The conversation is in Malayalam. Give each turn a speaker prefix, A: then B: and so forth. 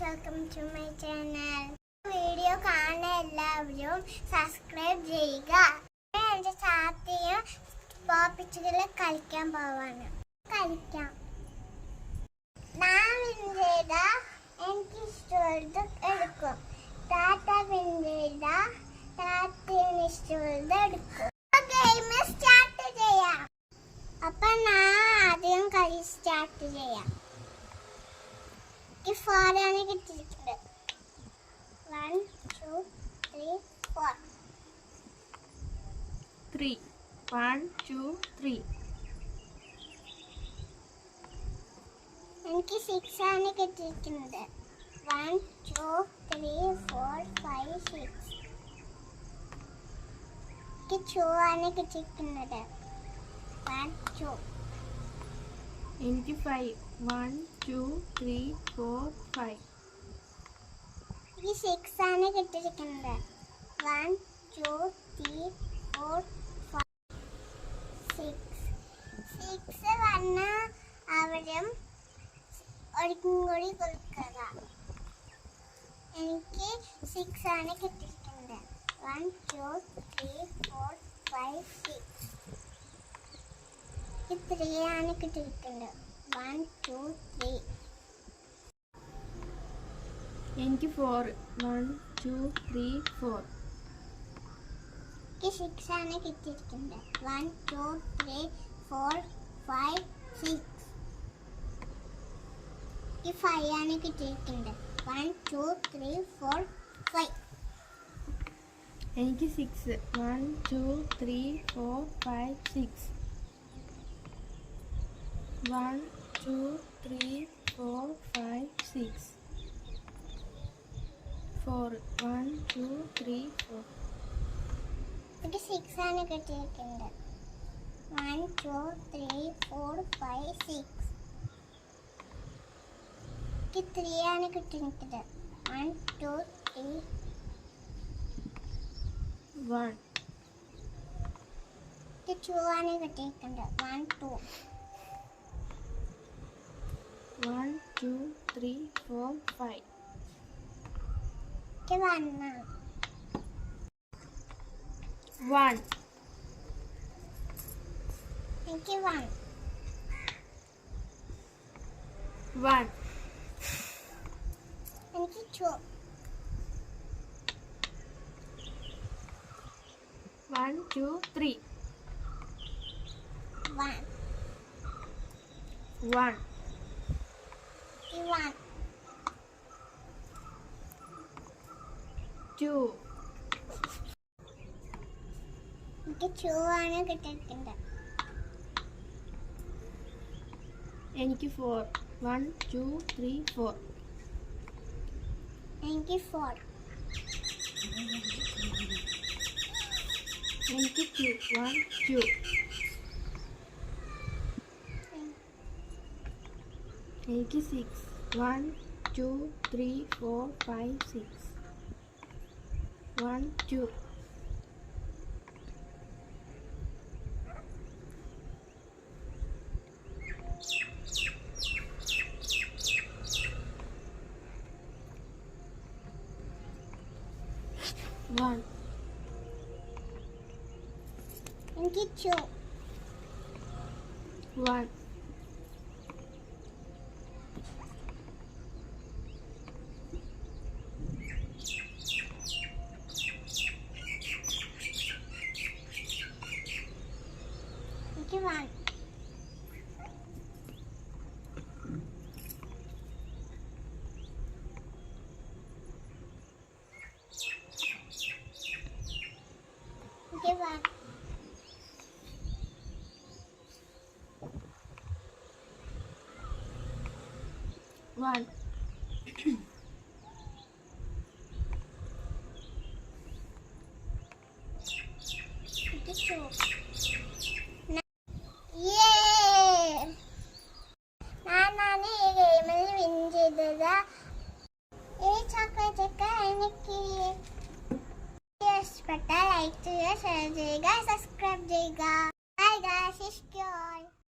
A: Welcome to my channel. Video കാണുന്ന എല്ലാവരും സബ്സ്ക്രൈബ് ചെയ്യുക. എൻ്റെ ചാത്തയും പോപ്പിച്ചുകളെ കളിക്കാൻ പോവാണ്. കളിക്കാം. ഞാൻ വിൻ ചെയ്ത എനിക്ക് ഇഷ്ടമുള്ളത് എടുക്കും. താത്ത വിൻ ചെയ്ത താത്തന് ഇഷ്ടമുള്ളത് എടുക്കും. ഗെയിം സ്റ്റാർട്ട് ചെയ്യാം. അപ്പൊ ഞാൻ ആദ്യം കളി സ്റ്റാർട്ട് ചെയ്യാം. ഫോറാണ് കിട്ടിയിരിക്കുന്നത്. 1 2 3 4.
B: 3 1 2 3.
A: എനിക്ക് 6 ആണ് കിട്ടിയിരിക്കുന്നത്. 1 2 3 4 5 6. എനിക്ക് 2 ആണ് കിട്ടിയിരിക്കുന്നത്. 1 2.
B: എനിക്ക് 5 1 2 3 4 5.
A: എനിക്ക് 6 ആണ് കിട്ടിയിരിക്കുന്നത്. 1 2 3 4 5 6 വന്ന അവരും ഒരിക്കും കൂടി കൊടുക്കുക. എനിക്ക് 6 ആണ് കിട്ടിയിരിക്കുന്നത്. 1 2 3 4 5 6. 3 ആണ് കിട്ടിയിരിക്കുന്നത്. 1 2 3.
B: എനിക്ക് 4 1 2 3 4.
A: എനിക്ക് 6 ആണ് കിട്ടിയിരിക്കുന്നത്. 1 2 3 4 5 6. എനിക്ക് 5 ആണ് കിട്ടിയിരിക്കുന്നത്. 1 2 3 4 5.
B: എനിക്ക് 6 1 2 3 4 5 6. 1 2 3 4 5 6. 4 1 2 3 4.
A: എനിക്ക് 6 ആണ് കിട്ടിയിരിക്കുന്നത്. 1 2 3 4 5 6. എനിക്ക് 3 ആണ് കിട്ടിയിരിക്കുന്നത്. 1 2 3
B: 1.
A: എനിക്ക് 2 ആണ് കിട്ടിയിരിക്കുന്നത്. 1 2.
B: 1 2 3 4 5.
A: എനിക്ക് 1 ആണ്.
B: 1.
A: എനിക്ക് 1.
B: 1.
A: എനിക്ക് 2.
B: 1 2 3.
A: 1.
B: 1.
A: 1.
B: 2.
A: എനിക്ക് 2 ആണ് കിട്ടിയിരിക്കുന്നത്.
B: എനിക്ക് 4 1 2 3 4.
A: എനിക്ക് 4.
B: എനിക്ക് 2 1 2. എനിക്ക് 6 1 2 3 4 5 6. 1 2. One.
A: എനിക്ക് 2.
B: 1.
A: എനിക്ക് 1. എനിക്ക് 1.
B: 1.
A: എനിക്ക് 2. ഞാനാണ് ഈ ഗെയിമിൽ വിൻ ചെയ്തത്. ഈ ചോക്ലേറ്റ് ഒക്കെ എനിക്ക് ഇഷ്ടപ്പെട്ട ലൈക്ക് ചെയ്യുക, ഷെയർ ചെയ്യുക, സബ്സ്ക്രൈബ് ചെയ്യുക. Bye guys.